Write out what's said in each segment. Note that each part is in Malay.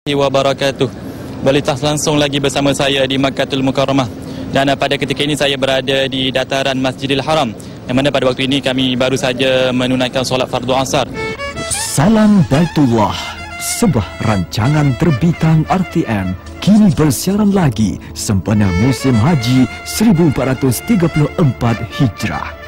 Wabarakatuh. Berlintas langsung lagi bersama saya di Makkatul Mukarramah, dan pada ketika ini saya berada di dataran Masjidil Haram, yang mana pada waktu ini kami baru saja menunaikan solat fardu asar. Salam Baitullah, sebuah rancangan terbitan RTM kini bersiaran lagi sempena musim haji 1434 Hijrah.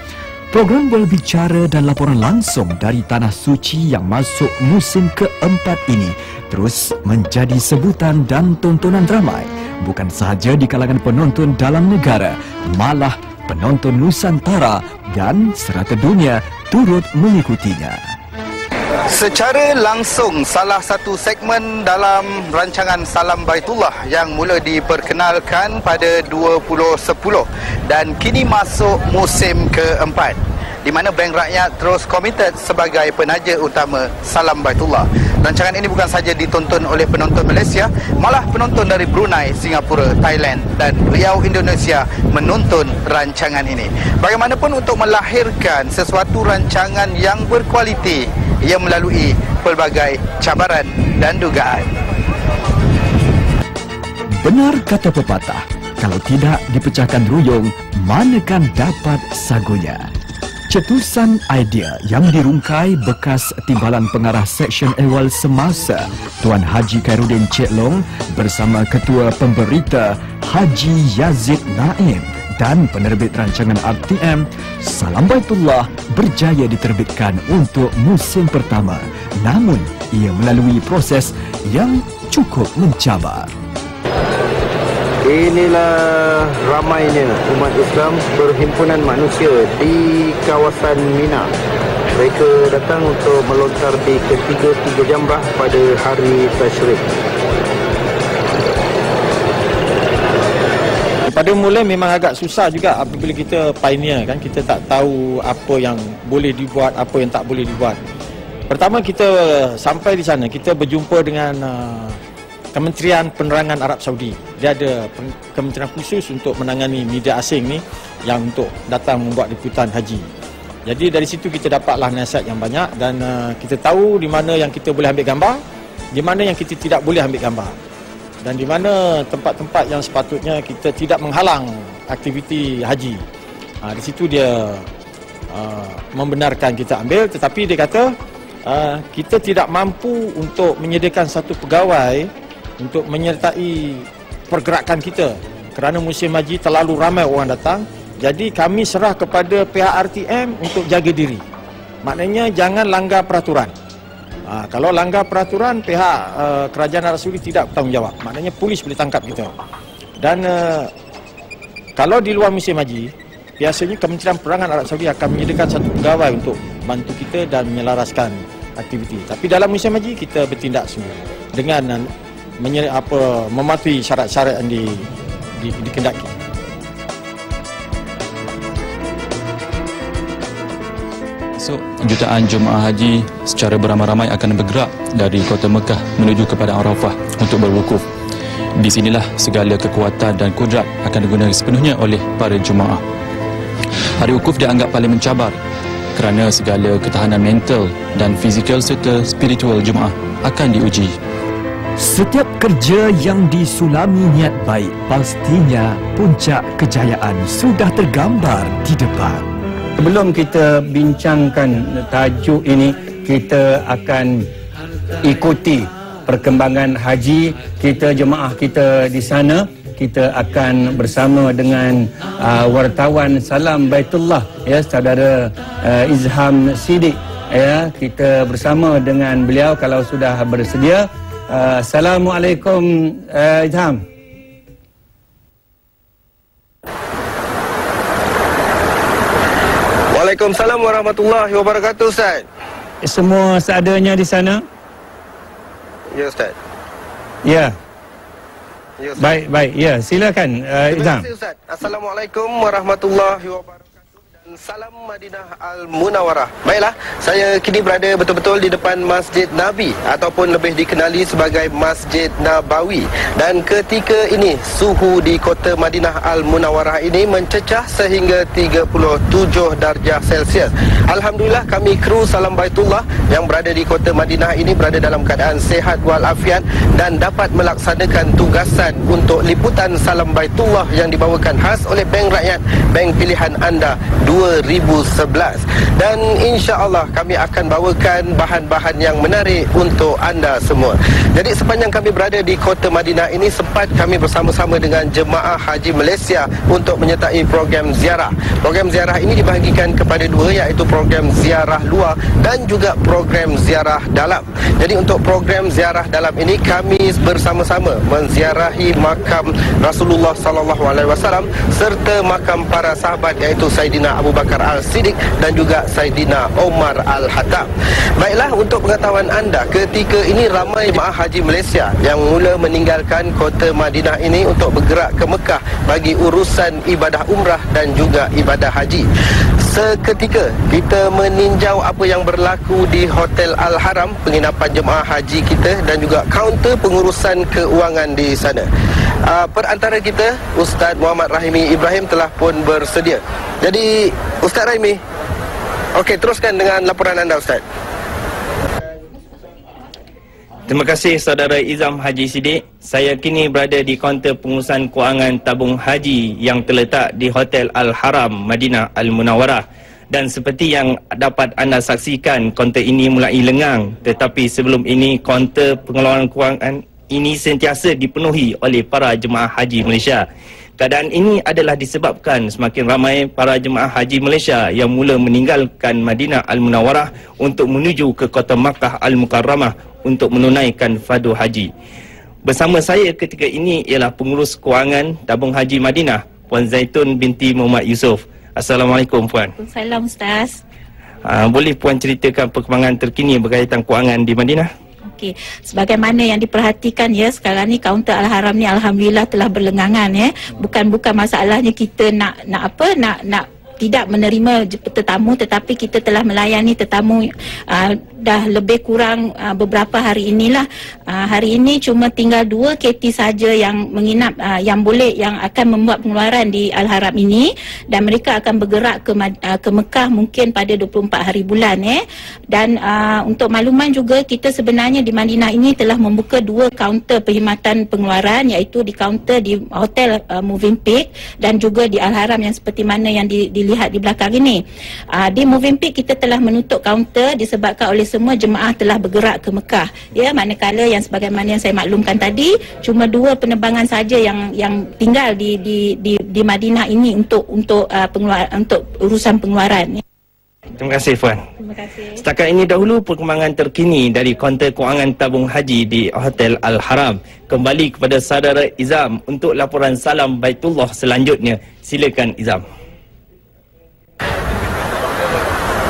Program berbicara dan laporan langsung dari Tanah Suci yang masuk musim keempat ini terus menjadi sebutan dan tontonan ramai, bukan sahaja di kalangan penonton dalam negara, malah penonton Nusantara dan serata dunia turut mengikutinya. Secara langsung, salah satu segmen dalam rancangan Salam Baitullah yang mula diperkenalkan pada 2010 dan kini masuk musim keempat, di mana Bank Rakyat terus komited sebagai penaja utama Salam Baitullah. Rancangan ini bukan saja ditonton oleh penonton Malaysia, malah penonton dari Brunei, Singapura, Thailand dan Riau, Indonesia menonton rancangan ini. Bagaimanapun, untuk melahirkan sesuatu rancangan yang berkualiti, ia melalui pelbagai cabaran dan dugaan. Benar kata pepatah, kalau tidak dipecahkan ruyung, manakan dapat sagunya. Cetusan idea yang dirungkai bekas timbalan pengarah Seksyen Ehwal Semasa Tuan Haji Khairuddin Cik Long bersama Ketua Pemberita Haji Yazid Naim dan penerbit rancangan RTM, Salam Baitullah berjaya diterbitkan untuk musim pertama. Namun, ia melalui proses yang cukup mencabar. Inilah ramainya umat Islam berhimpunan manusia di kawasan Mina. Mereka datang untuk melontar di ketiga-tiga jamrah pada hari Tasyrik. Pada mula memang agak susah juga apabila kita pioneer kan, kita tak tahu apa yang boleh dibuat, apa yang tak boleh dibuat. Pertama, kita sampai di sana, kita berjumpa dengan Kementerian Penerangan Arab Saudi. Dia ada kementerian khusus untuk menangani media asing ni yang untuk datang membuat liputan haji. Jadi dari situ kita dapatlah nasihat yang banyak dan kita tahu di mana yang kita boleh ambil gambar, di mana yang kita tidak boleh ambil gambar, dan di mana tempat-tempat yang sepatutnya kita tidak menghalang aktiviti haji. Di situ dia membenarkan kita ambil, tetapi dia kata kita tidak mampu untuk menyediakan satu pegawai untuk menyertai pergerakan kita kerana musim haji terlalu ramai orang datang. Jadi kami serah kepada pihak RTM untuk jaga diri. Maknanya jangan langgar peraturan. Kalau langgar peraturan, pihak kerajaan Arab Saudi tidak bertanggungjawab. Maknanya polis boleh tangkap kita. Dan kalau di luar musim haji, biasanya Kementerian Penerangan Arab Saudi akan menyediakan satu pegawai untuk bantu kita dan menyelaraskan aktiviti. Tapi dalam musim haji kita bertindak semua dengan mematuhi syarat-syarat yang dikendaki. So, jutaan jemaah haji secara beramai-ramai akan bergerak dari kota Mekah menuju kepada Arafah untuk berwukuf. Di sinilah segala kekuatan dan kudrat akan digunakan sepenuhnya oleh para jemaah. Hari wukuf dianggap paling mencabar kerana segala ketahanan mental dan fizikal serta spiritual jemaah akan diuji. Setiap kerja yang disulami niat baik, pastinya puncak kejayaan sudah tergambar di depan. Sebelum kita bincangkan tajuk ini, kita akan ikuti perkembangan haji kita, jemaah kita di sana. Kita akan bersama dengan wartawan Salam Baitullah, ya, saudara Izham Siddiq, ya. Kita bersama dengan beliau kalau sudah bersedia. Assalamualaikum, Izham. Waalaikumsalam warahmatullahi wabarakatuh, Ustaz. Semua seadanya di sana? Ya, Ustaz. Ya. Ya, Ustaz. Baik. Ya, silakan, Terima Izham. kasih, Ustaz. Assalamualaikum warahmatullahi wabarakatuh. Dan Salam Madinah Al-Munawarah. Baiklah, saya kini berada betul-betul di depan Masjid Nabi ataupun lebih dikenali sebagai Masjid Nabawi. Dan ketika ini suhu di kota Madinah Al-Munawarah ini mencecah sehingga 37 darjah Celsius. Alhamdulillah kami kru Salam Baitullah yang berada di kota Madinah ini berada dalam keadaan sihat walafiat dan dapat melaksanakan tugasan untuk liputan Salam Baitullah yang dibawakan khas oleh Bank Rakyat, bank pilihan anda 2011. Dan insya-Allah kami akan bawakan bahan-bahan yang menarik untuk anda semua. Jadi sepanjang kami berada di kota Madinah ini sempat kami bersama-sama dengan jemaah haji Malaysia untuk menyertai program ziarah. Program ziarah ini dibahagikan kepada dua, iaitu program ziarah luar dan juga program ziarah dalam. Jadi untuk program ziarah dalam ini kami bersama-sama menziarahi makam Rasulullah sallallahu alaihi wasallam serta makam para sahabat iaitu Saidina Abu Bakar Al-Siddiq dan juga Saidina Omar Al-Khattab. Baiklah, untuk pengetahuan anda, ketika ini ramai jemaah haji Malaysia yang mula meninggalkan kota Madinah ini untuk bergerak ke Mekah bagi urusan ibadah umrah dan juga ibadah haji. Seketika kita meninjau apa yang berlaku di Hotel Al-Haram, penginapan jemaah haji kita, dan juga kaunter pengurusan keuangan di sana. Perantara kita, Ustaz Muhammad Rahimi Ibrahim telah pun bersedia. Jadi, Ustaz Rahimi, okey, teruskan dengan laporan anda, Ustaz. Terima kasih saudara Izam Haji Siddiq. Saya kini berada di kaunter pengurusan kewangan tabung haji yang terletak di Hotel Al-Haram, Madinah Al-Munawarah. Dan seperti yang dapat anda saksikan, kaunter ini mulai lengang. Tetapi sebelum ini, kaunter pengeluaran kewangan ini sentiasa dipenuhi oleh para jemaah haji Malaysia. Keadaan ini adalah disebabkan semakin ramai para jemaah haji Malaysia yang mula meninggalkan Madinah Al-Munawarah untuk menuju ke kota Makkah Al-Mukarramah untuk menunaikan fardu haji. Bersama saya ketika ini ialah pengurus kewangan tabung haji Madinah, Puan Zaitun binti Muhammad Yusof. Assalamualaikum Puan. Waalaikumsalam Ustaz. Boleh Puan ceritakan perkembangan terkini berkaitan kewangan di Madinah? Okey, sebagaimana yang diperhatikan ya, sekarang ni kaunter Al-Haram ni alhamdulillah telah berlengangan ya. Bukan masalahnya kita nak tidak menerima tetamu, tetapi kita telah melayani tetamu dah lebih kurang beberapa hari inilah. Hari ini cuma tinggal 2 KT saja yang menginap, yang akan membuat pengeluaran di Al-Haram ini, dan mereka akan bergerak ke Mekah mungkin pada 24 hari bulan Dan untuk makluman juga, kita sebenarnya di Madinah ini telah membuka 2 kaunter perkhidmatan pengeluaran, iaitu di kaunter di Hotel Moving Peak dan juga di Al-Haram yang seperti mana yang dilihat di belakang ini. Di Moving Peak kita telah menutup kaunter disebabkan oleh semua jemaah telah bergerak ke Mekah. Ya, manakala yang sebagaimana yang saya maklumkan tadi, cuma 2 penerbangan saja yang tinggal di Madinah ini untuk urusan pengeluaran. Terima kasih Puan. Terima kasih. Setakat ini dahulu perkembangan terkini dari kaunter kewangan tabung haji di Hotel Al-Haram. Kembali kepada saudara Izam untuk laporan Salam Baitullah selanjutnya. Silakan Izam.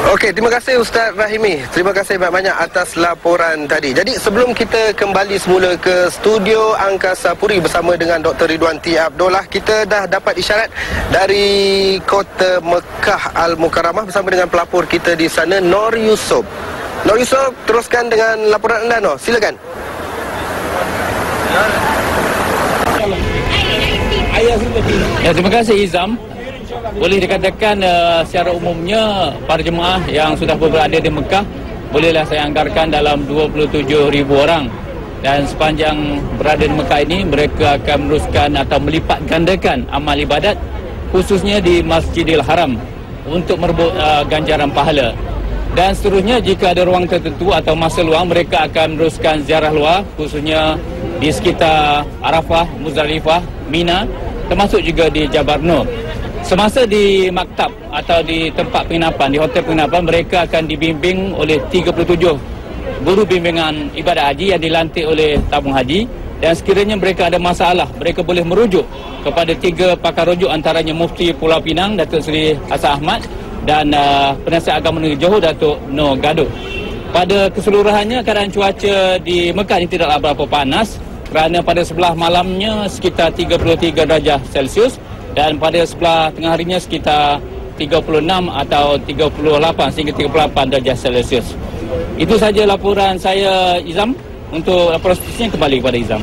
Okey, terima kasih Ustaz Rahimi. Terima kasih banyak-banyak atas laporan tadi. Jadi sebelum kita kembali semula ke studio Angkasa Puri bersama dengan Dr. Ridwan T. Abdullah, kita dah dapat isyarat dari kota Mekah Al-Mukarramah bersama dengan pelapor kita di sana, Nur Yusof. Nur Yusof, teruskan dengan laporan anda, Nur. Silakan. Ya, terima kasih Izam. Boleh dikatakan secara umumnya para jemaah yang sudah berada di Mekah, bolehlah saya anggarkan dalam 27,000 orang. Dan sepanjang berada di Mekah ini, mereka akan meneruskan atau melipat gandakan amal ibadat, khususnya di Masjidil Haram, untuk merebut ganjaran pahala. Dan seterusnya, jika ada ruang tertentu atau masa luang, mereka akan meneruskan ziarah luar, khususnya di sekitar Arafah, Muzdalifah, Mina, termasuk juga di Jabar Nur. Semasa di maktab atau di tempat penginapan, di hotel penginapan, mereka akan dibimbing oleh 37 guru bimbingan ibadah haji yang dilantik oleh tabung haji. Dan sekiranya mereka ada masalah, mereka boleh merujuk kepada 3 pakar rujuk, antaranya Mufti Pulau Pinang, Datuk Seri Hasan Ahmad, dan Penasihat Agama Negeri Johor, Datuk Noh Gadot. Pada keseluruhannya, keadaan cuaca di Mekah ini tidaklah berapa panas, kerana pada sebelah malamnya sekitar 33 darjah Celsius dan pada sebelah tengah harinya sekitar 36 atau 38 sehingga 38 darjah Celsius. Itu saja laporan saya, Izam. Untuk laporan seterusnya kembali kepada Izam.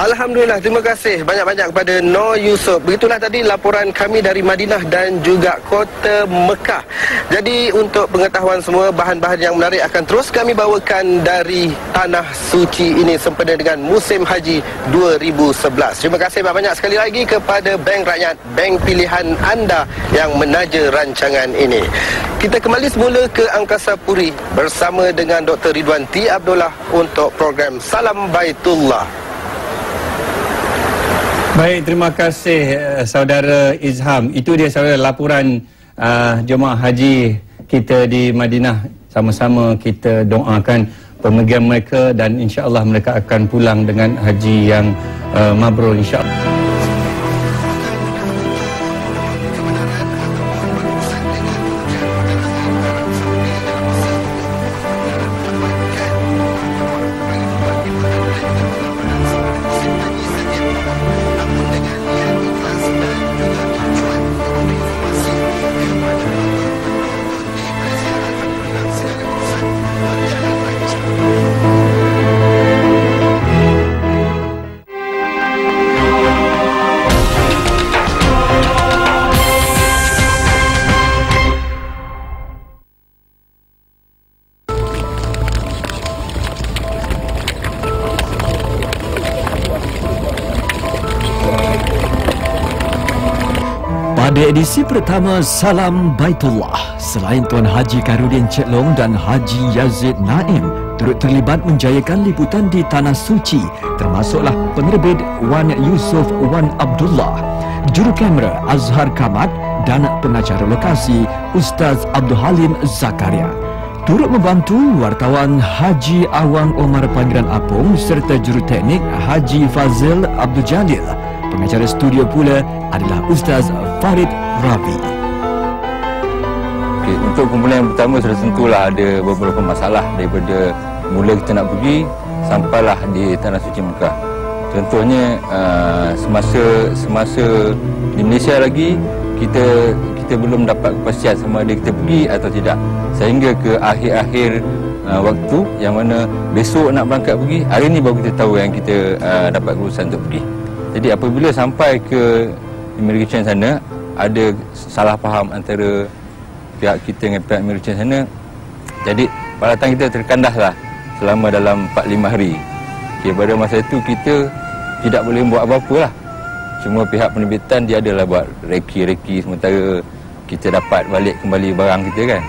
Alhamdulillah, terima kasih banyak-banyak kepada Noor Yusof. Begitulah tadi laporan kami dari Madinah dan juga Kota Mekah. Jadi untuk pengetahuan semua, bahan-bahan yang menarik akan terus kami bawakan dari Tanah Suci ini sempena dengan musim haji 2011. Terima kasih banyak-banyak sekali lagi kepada Bank Rakyat, bank pilihan anda yang menaja rancangan ini. Kita kembali semula ke Angkasa Puri bersama dengan Dr. Ridwan T. Abdullah untuk program Salam Baitullah. Baik, terima kasih saudara Izham. Itu dia saudara laporan jemaah haji kita di Madinah. Sama-sama kita doakan pemergian mereka dan insya-Allah mereka akan pulang dengan haji yang mabrur insya-Allah. Pada edisi pertama Salam Baitullah, selain Tuan Haji Khairuddin Cik Long dan Haji Yazid Naim turut terlibat menjayakan liputan di Tanah Suci, termasuklah penerbit Wan Yusof Wan Abdullah, juru kamera Azhar Kamat dan pengacara lokasi Ustaz Abdul Halim Zakaria. Turut membantu wartawan Haji Awang Omar Panggilan Apung serta juru teknik Haji Fazil Abdul Jalil. Pengacara studio pula adalah Ustaz Farid Rabi. Okay, untuk kumpulan yang pertama sudah tentulah ada beberapa masalah daripada mula kita nak pergi sampailah di Tanah Suci Mekah. Contohnya semasa di Malaysia lagi kita belum dapat kepastian sama ada kita pergi atau tidak. Sehingga ke akhir-akhir waktu yang mana besok nak berangkat pergi, hari ni baru kita tahu yang kita dapat keputusan untuk pergi. Jadi apabila sampai ke immigration sana, ada salah faham antara pihak kita dengan pihak immigration sana. Jadi peralatan kita terkandaslah selama dalam 4-5 hari. Okay, pada masa itu kita tidak boleh buat apa-apa lah. Cuma pihak penerbitan dia adalah buat reki-reki sementara kita dapat balik kembali barang kita kan.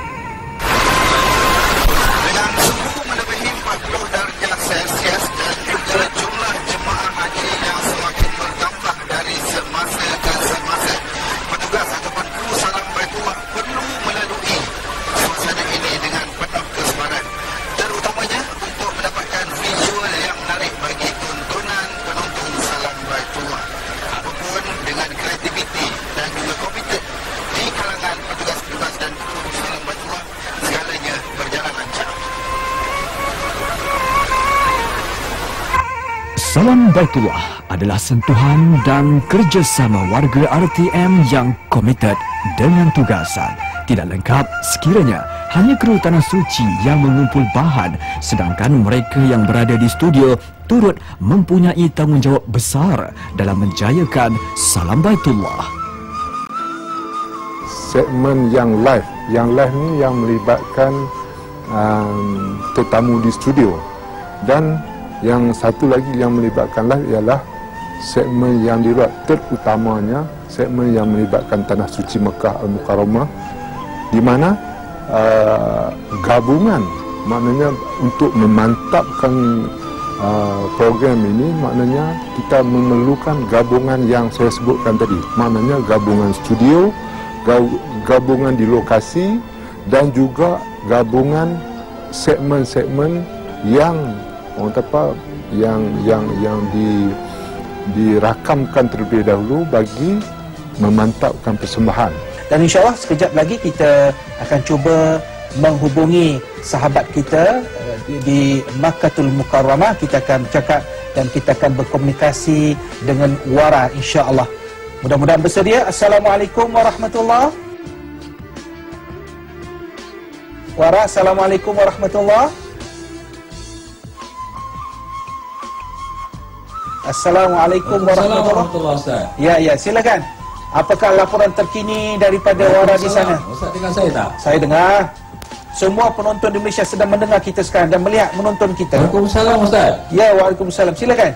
Salam Baitullah adalah sentuhan dan kerjasama warga RTM yang komited dengan tugasan. Tidak lengkap sekiranya hanya kru Tanah Suci yang mengumpul bahan, sedangkan mereka yang berada di studio turut mempunyai tanggungjawab besar dalam menjayakan Salam Baitullah. Segmen yang live ni yang melibatkan tetamu di studio, dan yang satu lagi yang melibatkan live ialah segmen yang di luar, terutamanya segmen yang melibatkan Tanah Suci Mekah Al-Mukarramah, di mana gabungan, maknanya untuk memantapkan program ini, maknanya kita memerlukan gabungan yang saya sebutkan tadi, maknanya gabungan studio, gabungan di lokasi, dan juga gabungan segmen-segmen yang dirakamkan terlebih dahulu bagi memantapkan persembahan. Dan insya-Allah sekejap lagi kita akan cuba menghubungi sahabat kita di Makkatul Mukarramah. Kita akan bercakap dan kita akan berkomunikasi dengan Wara insya-Allah. Mudah-mudahan bersedia. Assalamualaikum warahmatullahi. Wara, assalamualaikum warahmatullahi. Assalamualaikum warahmatullahi. Ustaz. Ya, silakan. Apakah laporan terkini daripada Wara di sana? Ustaz dengar saya tak? Saya dengar. Semua penonton di Malaysia sedang mendengar kita sekarang dan melihat menonton kita. Waalaikumsalam Ustaz. Ya, waalaikumsalam. Silakan.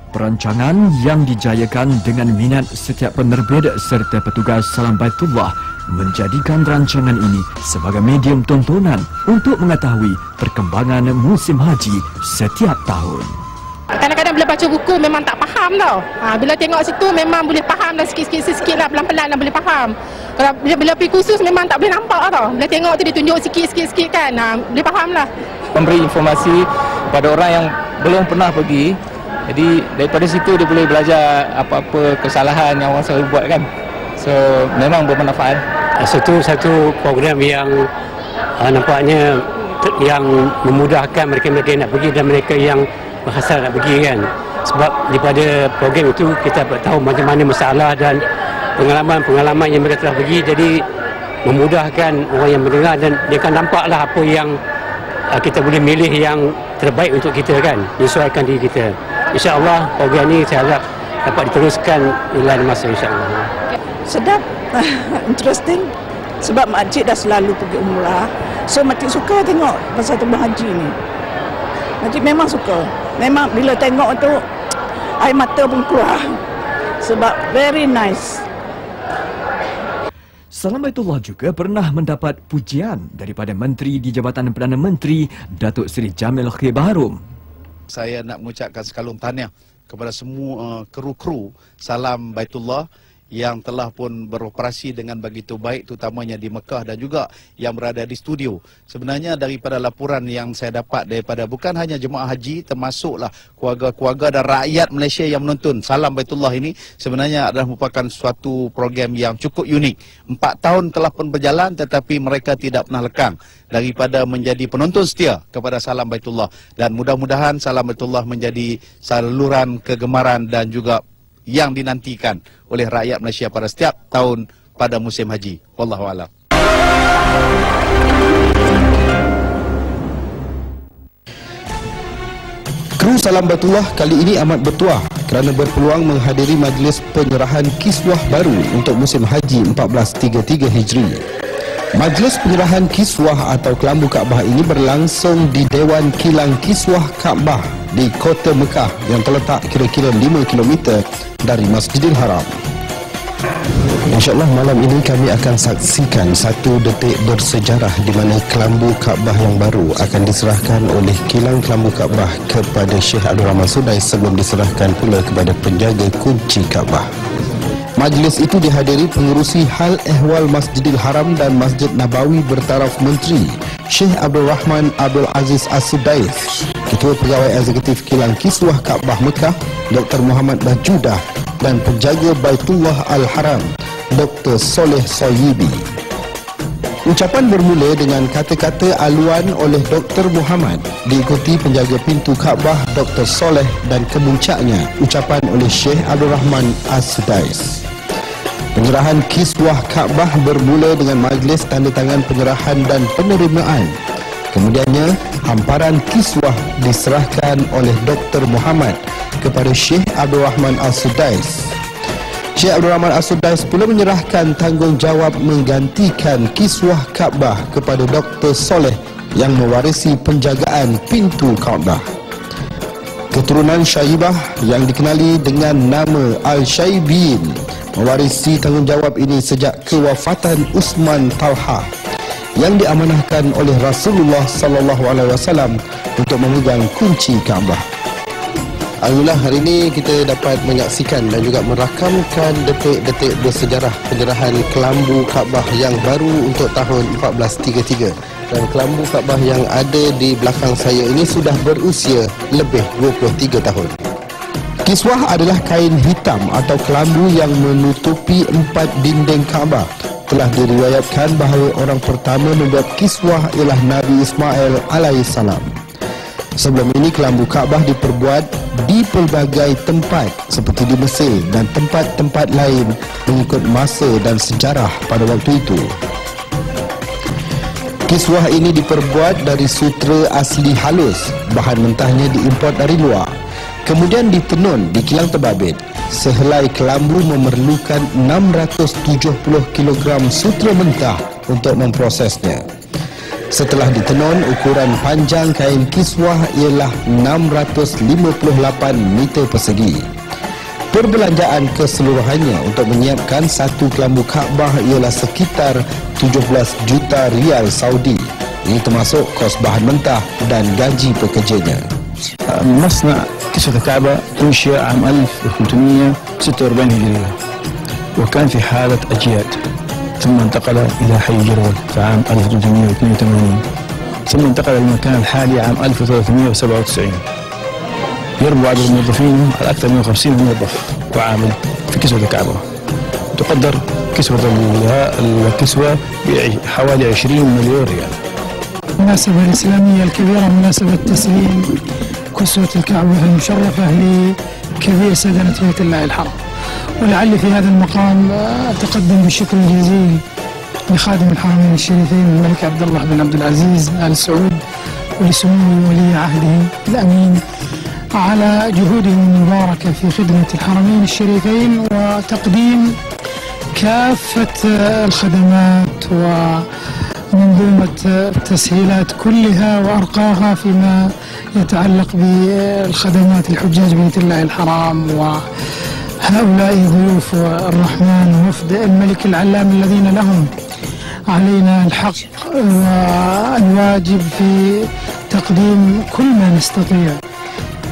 Perancangan yang dijayakan dengan minat setiap penerbit serta petugas Salam Baitullah menjadikan rancangan ini sebagai medium tontonan untuk mengetahui perkembangan musim haji setiap tahun. Kadang-kadang bila baca buku memang tak faham tau. Bila tengok situ memang boleh faham dah sikit-sikit lah, pelan-pelan lah boleh faham. Kalau bila pergi kursus memang tak boleh nampak tau. Bila tengok tu dia tunjuk sikit-sikit kan, boleh faham lah. Memberi informasi pada orang yang belum pernah pergi. Jadi daripada situ dia boleh belajar apa-apa kesalahan yang orang selalu buat kan. So memang bermanfaat. Satu program yang nampaknya yang memudahkan mereka-mereka yang nak pergi dan mereka yang berhasrat nak pergi kan. Sebab daripada program itu kita tahu macam mana masalah dan pengalaman-pengalaman yang mereka telah pergi, jadi memudahkan orang yang mendengar dan dia akan nampaklah apa yang kita boleh milih yang terbaik untuk kita kan, menyesuaikan diri kita. InsyaAllah program ini saya harap dapat diteruskan dalam masa insyaAllah. Sedap, interesting sebab makcik dah selalu pergi umrah, so makcik suka tengok pasal tabung haji ni. Makcik memang suka, memang bila tengok tu air mata pun keluar sebab very nice. Salam Baitullah juga pernah mendapat pujian daripada Menteri di Jabatan Perdana Menteri Datuk Seri Jamil Khir Baharom. Saya nak mengucapkan sekalum tahniah kepada semua kru-kru Salam Baitullah yang telah pun beroperasi dengan begitu baik, terutamanya di Mekah dan juga yang berada di studio. Sebenarnya daripada laporan yang saya dapat daripada bukan hanya jemaah haji, termasuklah keluarga-keluarga dan rakyat Malaysia yang menonton Salam Baitullah ini, sebenarnya adalah merupakan suatu program yang cukup unik. 4 tahun telah pun berjalan tetapi mereka tidak pernah lekang daripada menjadi penonton setia kepada Salam Baitullah, dan mudah-mudahan Salam Baitullah menjadi saluran kegemaran dan juga yang dinantikan oleh rakyat Malaysia pada setiap tahun pada musim haji. Wallahu a'lam. Kru Salam Baitullah kali ini amat bertuah kerana berpeluang menghadiri majlis penyerahan kiswah baru untuk musim haji 1433 Hijri. Majlis penyerahan kiswah atau kelambu Kaabah ini berlangsung di Dewan Kilang Kiswah Kaabah di Kota Mekah yang terletak kira-kira 5 km dari Masjidil Haram. InsyaAllah malam ini kami akan saksikan satu detik bersejarah di mana kelambu Kaabah yang baru akan diserahkan oleh Kilang Kelambu Kaabah kepada Syekh Abdul Rahman Sudais sebelum diserahkan pula kepada penjaga kunci Kaabah. Majlis itu dihadiri pengerusi Hal Ehwal Masjidil Haram dan Masjid Nabawi bertaraf Menteri Syekh Abdul Rahman Abdul Aziz As-Sudais, Ketua Pegawai Eksekutif Kilang Kiswah Kaabah Mekah Dr. Muhammad Bajudah dan Penjaga Baitullah Al-Haram Dr. Soleh Soyibi. Ucapan bermula dengan kata-kata aluan oleh Dr. Muhammad, diikuti penjaga pintu Kaabah Dr. Soleh dan kemuncaknya ucapan oleh Syekh Abdul Rahman As-Sudais. Penyerahan kiswah Kaabah bermula dengan majlis tanda tangan penyerahan dan penerimaan. Kemudiannya, hamparan kiswah diserahkan oleh Dr. Muhammad kepada Syekh Abdul Rahman As-Sudais. Syekh Abdul Rahman As-Sudais pula menyerahkan tanggungjawab menggantikan kiswah Kaabah kepada Dr. Soleh yang mewarisi penjagaan pintu Kaabah. Keturunan Syaibah yang dikenali dengan nama Al-Syaibin mewarisi tanggungjawab ini sejak kewafatan Uthman Talha yang diamanahkan oleh Rasulullah sallallahu alaihi wasallam untuk memegang kunci Kaabah. Alhamdulillah, hari ini kita dapat menyaksikan dan juga merakamkan detik-detik bersejarah penyerahan kelambu Kaabah yang baru untuk tahun 1433. Dan kelambu Kaabah yang ada di belakang saya ini sudah berusia lebih 23 tahun. Kiswah adalah kain hitam atau kelambu yang menutupi 4 dinding Kaabah. Telah diriwayatkan bahawa orang pertama membuat kiswah ialah Nabi Ismail alaihissalam. Sebelum ini kelambu Kaabah diperbuat di pelbagai tempat seperti di Mesir dan tempat-tempat lain mengikut masa dan sejarah pada waktu itu. Kiswah ini diperbuat dari sutra asli halus, bahan mentahnya diimport dari luar. Kemudian ditenun di kilang terbabit. Sehelai kelambu memerlukan 670 kg sutra mentah untuk memprosesnya. Setelah ditenun, ukuran panjang kain kiswah ialah 658 meter persegi. Perbelanjaan keseluruhannya untuk menyiapkan satu kelambu Kaabah ialah sekitar 17 juta rial Saudi. Ini termasuk kos bahan mentah dan gaji pekerjanya. مصنع كسوة الكعبة أنشئ عام 1346 هجرية وكان في حالة أجياد، ثم انتقل إلى حي جرول في عام 1382، ثم انتقل للمكان الحالي عام 1397. يربو عدد الموظفين على أكثر من 50 موظف وعامل في كسوة الكعبة. تقدر كسوة الكسوة بحوالي 20 مليون ريال. المناسبة الإسلامية الكبيرة مناسبة تسليم كسوة الكعبة المشرفة لكبير سدنة بيت الله الحرام، ولعلي في هذا المقام أتقدم بالشكر الجزيل لخادم الحرمين الشريفين الملك عبد الله بن عبد العزيز آل سعود ولسمو ولي عهده الأمين على جهودهم المباركة في خدمة الحرمين الشريفين وتقديم كافة الخدمات ومنظومة التسهيلات كلها وأرقاها فيما يتعلق بالخدمات الحجاج بيت الله الحرام وهؤلاء ضيوف الرحمن ووفد الملك العلام الذين لهم علينا الحق والواجب في تقديم كل ما نستطيع.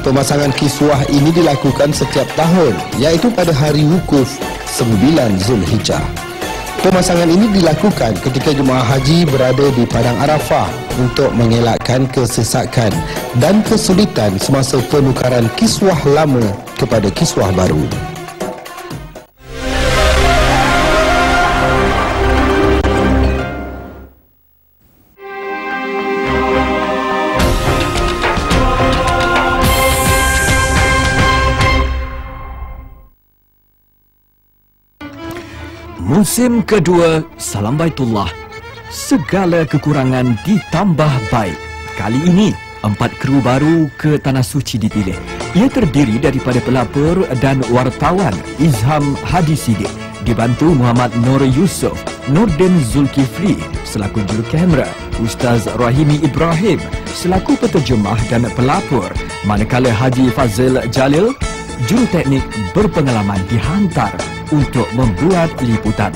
Pemasangan kiswah ini dilakukan setiap tahun, iaitu pada hari wukuf 9 Zulhijjah. Pemasangan ini dilakukan ketika jemaah haji berada di Padang Arafah untuk mengelakkan kesesakan dan kesulitan semasa penukaran kiswah lama kepada kiswah baru. Musim kedua Salam Baitullah, segala kekurangan ditambah baik. Kali ini 4 kru baru ke Tanah Suci dipilih. Ia terdiri daripada pelapor dan wartawan Izham Haji Sidik, dibantu Muhammad Nur Yusof, Nordin Zulkifli selaku juru kamera, Ustaz Rahimi Ibrahim selaku penterjemah dan pelapor, manakala Haji Fazil Jalil, juru teknik berpengalaman dihantar untuk membuat liputan.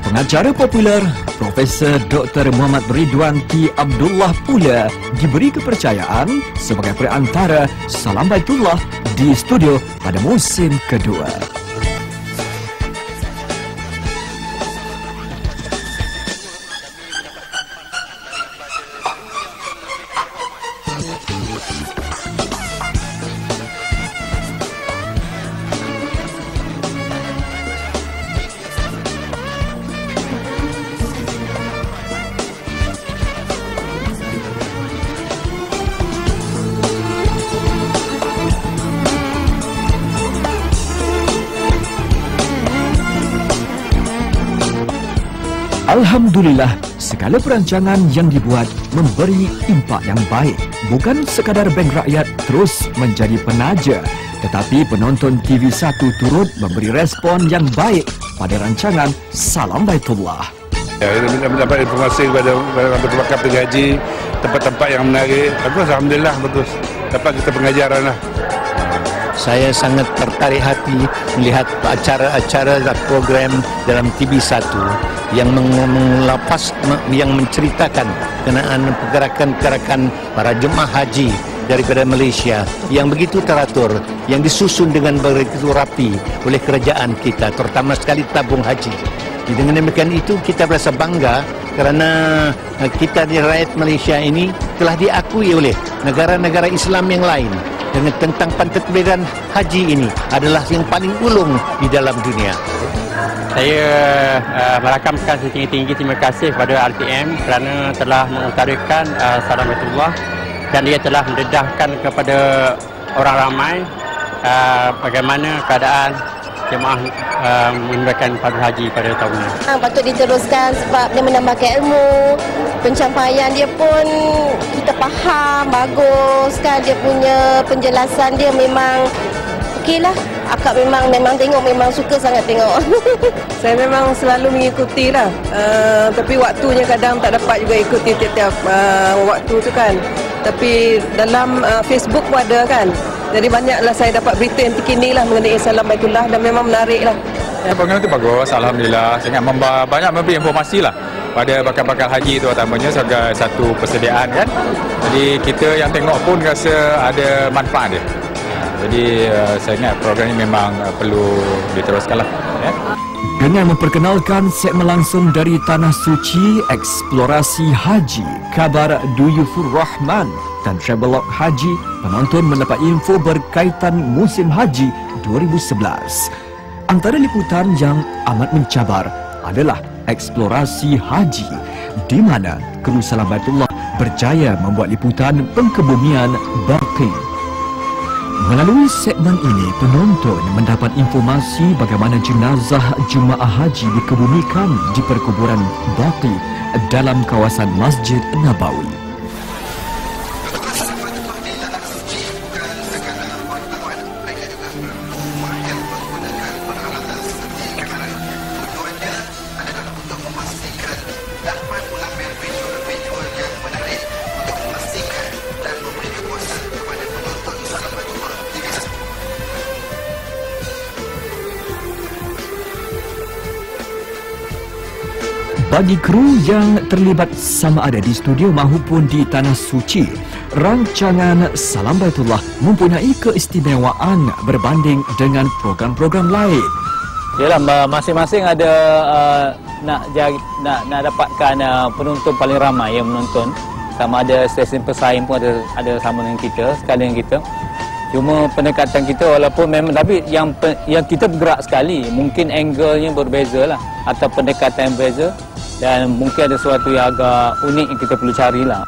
Pengacara popular Profesor Dr. Muhammad Ridwan T. Abdullah pula diberi kepercayaan sebagai perantara Salam Baitullah di studio pada musim kedua. Alhamdulillah, segala perancangan yang dibuat memberi impak yang baik. Bukan sekadar bank rakyat terus menjadi penaja, tetapi penonton TV1 turut memberi respon yang baik pada rancangan Salam Baitullah. Ya, kita mendapat informasi kepada bakal pergi haji, tempat-tempat yang menarik. Bagus, Alhamdulillah, bagus. Dapat kita pengajaran lah. Saya sangat tertarik hati melihat acara-acara dan program dalam TV1 yang mengelapas, yang menceritakan kenaan pergerakan-pergerakan para jemaah haji daripada Malaysia yang begitu teratur, yang disusun dengan begitu rapi oleh kerajaan kita, terutama sekali tabung haji. Dengan demikian itu kita berasa bangga kerana kita di rakyat Malaysia ini telah diakui oleh negara-negara Islam yang lain dengan tentang pentadbiran haji ini adalah yang paling ulung di dalam dunia. Saya merakamkan setinggi-tinggi terima kasih kepada RTM kerana telah mengutarakan Salam Baitullah dan ia telah mendedahkan kepada orang ramai bagaimana keadaan jemaah menunaikan fardu haji pada tahun ini. Patut diteruskan sebab dia menambahkan ilmu, pencapaian dia pun kita faham, bagus kan, dia punya penjelasan dia memang okeylah. Akak memang tengok, memang suka sangat tengok. Saya memang selalu mengikuti lah, tapi waktunya kadang tak dapat juga ikuti tiap-tiap waktu tu kan. Tapi dalam Facebook pun ada kan. Jadi banyaklah saya dapat berita yang terkini lah mengenai Salam Baitullah dan memang menarik lah. Program itu bagus, Alhamdulillah. Sangat banyak memberi informasi lah pada bakal-bakal haji terutamanya sebagai satu persediaan kan. Jadi kita yang tengok pun rasa ada manfaat dia. Jadi saya ingat program ini memang perlu diteruskan lah. Ya. Dengan memperkenalkan segmen langsung dari Tanah Suci, Eksplorasi Haji, Kabar Duyufur Rahman dan Travelog Haji, penonton mendapat info berkaitan musim haji 2011. Antara liputan yang amat mencabar adalah Eksplorasi Haji, di mana kru Salam Baitullah berjaya membuat liputan pengkebumian Baqi. Melalui segmen ini, penonton mendapat informasi bagaimana jenazah jemaah haji dikebumikan di perkuburan Baqi dalam kawasan Masjid Nabawi. Bagi kru yang terlibat sama ada di studio maupun di Tanah Suci, rancangan Salam Baitullah mempunyai keistimewaan berbanding dengan program-program lain. Yalah, masing-masing ada nak dapatkan penonton paling ramai yang menonton. Sama ada stesen pesaing pun ada sama dengan kita, sekali dengan kita. Cuma pendekatan kita walaupun memang, tapi yang kita bergerak sekali, mungkin angle-nya berbeza lah atau pendekatan yang berbeza. Dan mungkin ada sesuatu yang agak unik yang kita perlu carilah.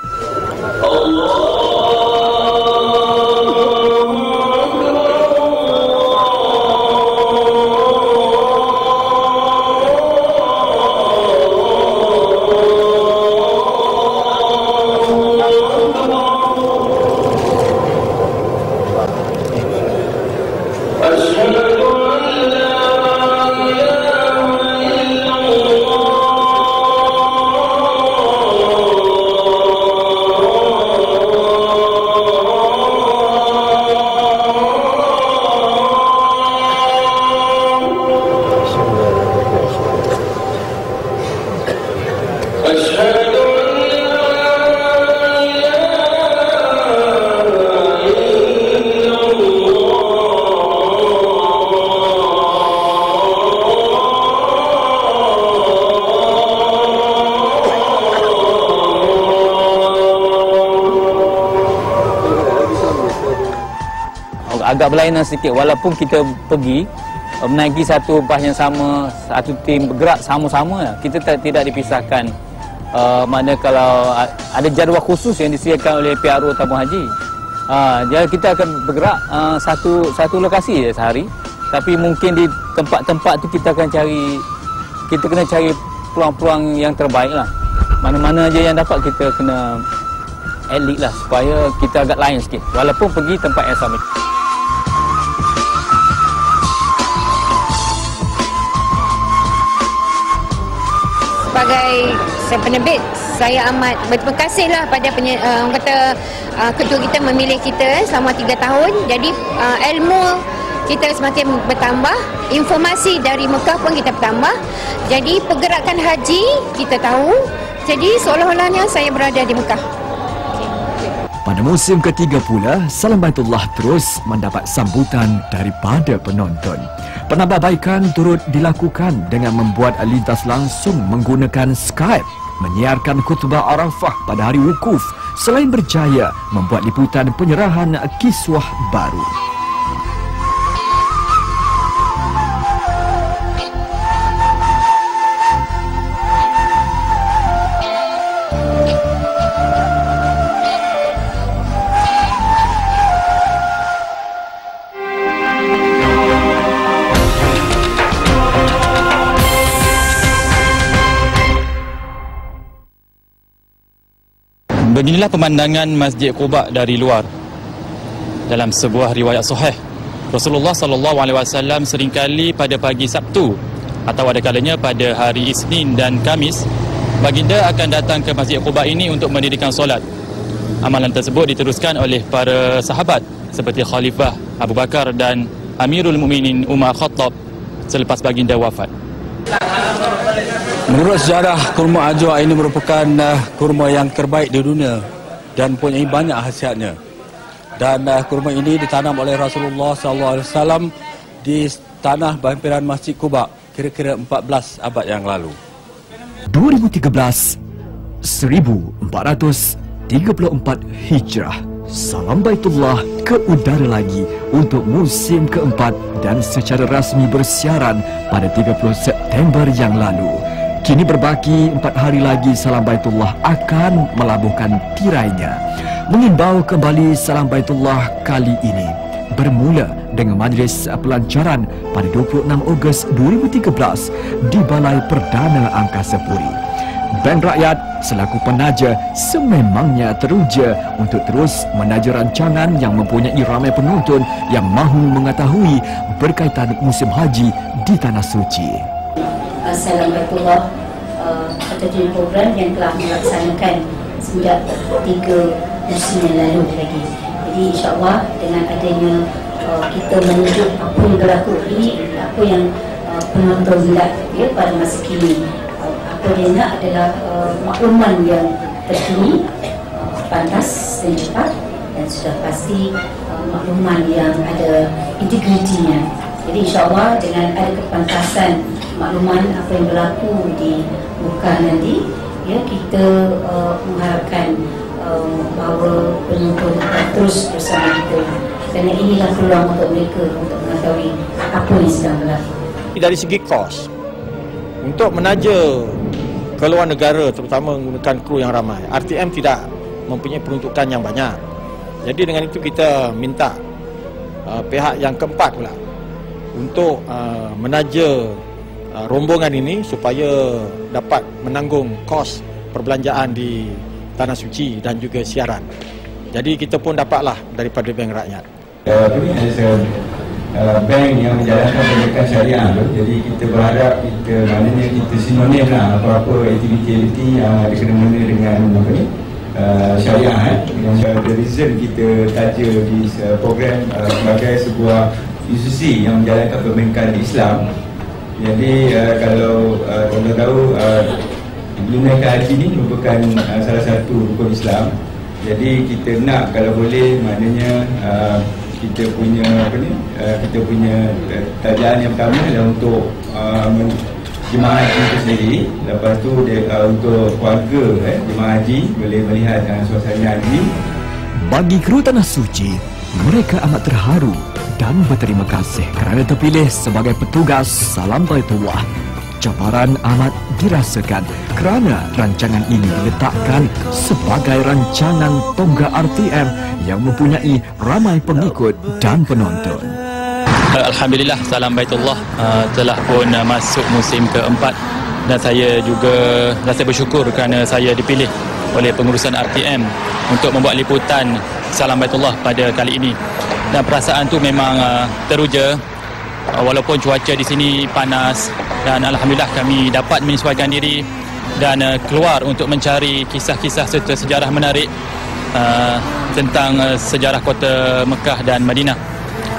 Agak berlainan sedikit walaupun kita pergi menaiki satu bas yang sama, satu tim bergerak sama-sama, kita tidak dipisahkan. Mana kalau ada jadual khusus yang disediakan oleh PRO Tabung Haji, jadi kita akan bergerak satu lokasi sehari, tapi mungkin di tempat-tempat tu kita kena cari peluang-peluang yang terbaik lah. Mana-mana aja yang dapat kita kena elite lah supaya kita agak lain sikit walaupun pergi tempat yang sama. Sebagai saya penerbit, saya amat berterima kasihlah pada ketua kita memilih kita selama 3 tahun. Jadi ilmu kita semakin bertambah, informasi dari Mekah pun kita bertambah. Jadi pergerakan haji kita tahu. Jadi seolah-olahnya saya berada di Mekah. Pada musim ketiga pula, Salam Baitullah terus mendapat sambutan daripada penonton. Penambahbaikan turut dilakukan dengan membuat lintas langsung menggunakan Skype, menyiarkan khutbah Arafah pada hari wukuf, selain berjaya membuat liputan penyerahan kiswah baru. Beginilah pemandangan Masjid Quba dari luar. Dalam sebuah riwayat sahih, Rasulullah SAW seringkali pada pagi Sabtu atau ada kalanya pada hari Isnin dan Kamis, baginda akan datang ke Masjid Quba ini untuk mendirikan solat. Amalan tersebut diteruskan oleh para sahabat seperti Khalifah Abu Bakar dan Amirul Mukminin Umar Khattab selepas baginda wafat. Menurut sejarah, kurma ajwa ini merupakan kurma yang terbaik di dunia dan mempunyai banyak khasiatnya. Dan kurma ini ditanam oleh Rasulullah SAW di tanah berhampiran Masjid Quba kira-kira 14 abad yang lalu. 2013, 1434 Hijrah. Salam Baitullah ke udara lagi untuk musim keempat dan secara rasmi bersiaran pada 30 September yang lalu. Kini berbaki 4 hari lagi Salam Baitullah akan melabuhkan tirainya. Mengimbau kembali Salam Baitullah kali ini bermula dengan majlis pelancaran pada 26 Ogos 2013 di Balai Perdana Angkasa Puri. Bank Rakyat selaku penaja sememangnya teruja untuk terus menaja rancangan yang mempunyai ramai penonton yang mahu mengetahui berkaitan musim haji di Tanah Suci. Assalamualaikum ketua program yang telah melaksanakan sejak 3 musim yang lalu lagi. Jadi insyaAllah dengan adanya kita menunjuk apa yang berlaku ini, apa yang penonton lihat pada masa kini. Apa dia nak adalah makluman yang terkini, pantas dan cepat, dan sudah pasti makluman yang ada integritinya. Jadi insyaAllah dengan ada kepantasan makluman apa yang berlaku di muka nanti, ya, kita mengharapkan bahawa penonton akan terus bersama kita, kerana inilah peluang untuk mereka untuk mengetahui apa yang sedang berlaku. Dari segi kos, untuk menaja ke luar negara terutama menggunakan kru yang ramai, RTM tidak mempunyai peruntukan yang banyak. Jadi dengan itu kita minta pihak yang keempat pula untuk menaja rombongan ini supaya dapat menanggung kos perbelanjaan di Tanah Suci dan juga siaran. Jadi kita pun dapatlah daripada Bank Rakyat. Ini ada bank yang menjalankan pendidikan syariah tu. Jadi kita berharap maknanya kita sinonim lah apa-apa aktiviti yang ada kena-mena dengan apa ni syariah. Yang the reason kita taja di program sebagai sebuah institusi yang menjalankan perbankan Islam. Jadi kalau tuan-tuan tahu menunaikan haji ni merupakan salah satu rukun Islam. Jadi kita nak kalau boleh maknanya kita punya kita punya tajaan yang pertama adalah untuk jemaah haji itu sendiri. Lepas tu untuk keluarga jemaah haji boleh melihat suasana haji. Bagi kru Tanah Suci, mereka amat terharu dan berterima kasih kerana terpilih sebagai petugas Salam Baitullah. Cabaran amat dirasakan kerana rancangan ini diletakkan sebagai rancangan tonggak RTM yang mempunyai ramai pengikut dan penonton. Alhamdulillah, Salam Baitullah telah pun masuk musim keempat dan saya juga rasa bersyukur kerana saya dipilih oleh pengurusan RTM untuk membuat liputan Salam Baitullah pada kali ini. Dan perasaan tu memang teruja walaupun cuaca di sini panas, dan alhamdulillah kami dapat menyesuaikan diri dan keluar untuk mencari kisah-kisah serta sejarah menarik tentang sejarah kota Mekah dan Madinah.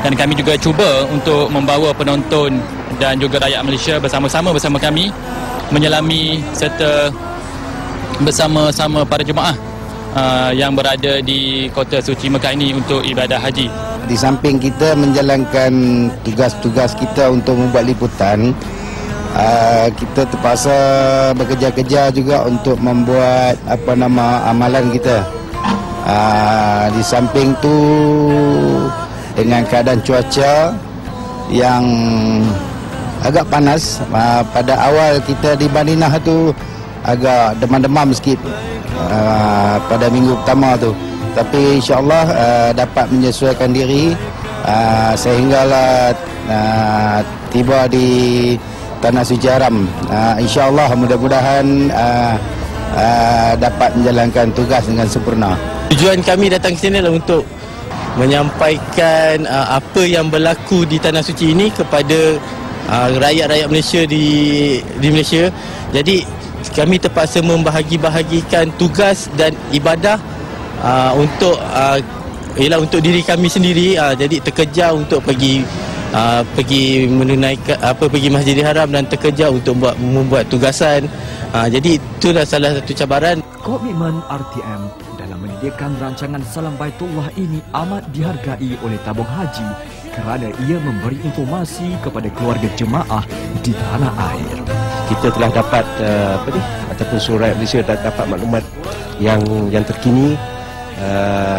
Dan kami juga cuba untuk membawa penonton dan juga rakyat Malaysia bersama-sama bersama kami menyelami serta bersama-sama para jemaah yang berada di kota suci Mekah ini untuk ibadah haji. Di samping kita menjalankan tugas-tugas kita untuk membuat liputan, kita terpaksa bekerja-kerja juga untuk membuat amalan kita. Di samping tu dengan keadaan cuaca yang agak panas, pada awal kita di Madinah tu agak demam-demam sikit pada minggu pertama tu. Tapi insyaAllah dapat menyesuaikan diri sehinggalah tiba di Tanah Suci Haram. InsyaAllah mudah-mudahan dapat menjalankan tugas dengan sempurna. Tujuan kami datang ke sini adalah untuk menyampaikan apa yang berlaku di Tanah Suci ini kepada rakyat-rakyat Malaysia di Malaysia. Jadi kami terpaksa membahagi-bahagikan tugas dan ibadah untuk untuk diri kami sendiri. Jadi terkejar untuk pergi menunaikan pergi Masjidil Haram dan terkejar untuk membuat tugasan. Jadi itulah salah satu cabaran. Komitmen RTM dalam menyediakan rancangan Salam Baitullah ini amat dihargai oleh tabung haji kerana ia memberi informasi kepada keluarga jemaah di tanah air. Kita telah dapat ataupun surat Malaysia dapat maklumat yang terkini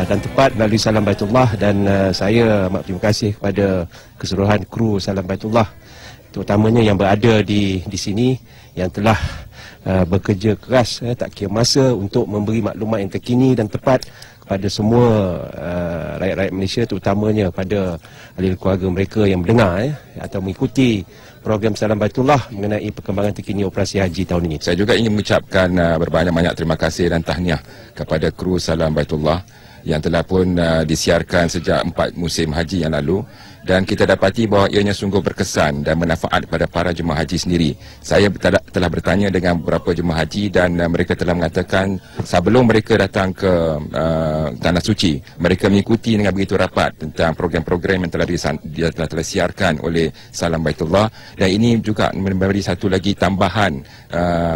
dan tepat melalui Salam Baitullah, dan saya amat terima kasih kepada keseluruhan kru Salam Baitullah, terutamanya yang berada di sini yang telah bekerja keras tak kira masa untuk memberi maklumat yang terkini dan tepat kepada semua rakyat-rakyat Malaysia, terutamanya pada ahli keluarga mereka yang mendengar atau mengikuti program Salam Baitullah mengenai perkembangan terkini operasi haji tahun ini. Saya juga ingin mengucapkan berbanyak-banyak terima kasih dan tahniah kepada kru Salam Baitullah yang telah pun disiarkan sejak 4 musim haji yang lalu, dan kita dapati bahawa ianya sungguh berkesan dan bermanfaat kepada para jemaah haji sendiri. Saya telah bertanya dengan beberapa jemaah haji dan mereka telah mengatakan sebelum mereka datang ke Tanah Suci, mereka mengikuti dengan begitu rapat tentang program-program yang telah disiarkan oleh Salam Baitullah, dan ini juga memberi satu lagi tambahan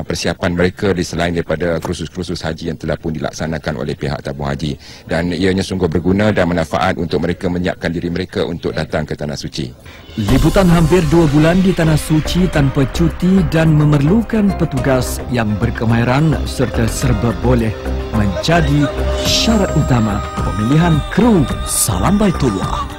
persiapan mereka selain daripada kursus-kursus haji yang telah pun dilaksanakan oleh pihak tabung haji, dan ianya sungguh berguna dan manfaat untuk mereka menyiapkan diri mereka untuk datang ke Tanah Suci. Liputan hampir 2 bulan di Tanah Suci tanpa cuti dan memerlukan petugas yang berkemahiran serta serba boleh menjadi syarat utama pemilihan kru Salam Baitullah.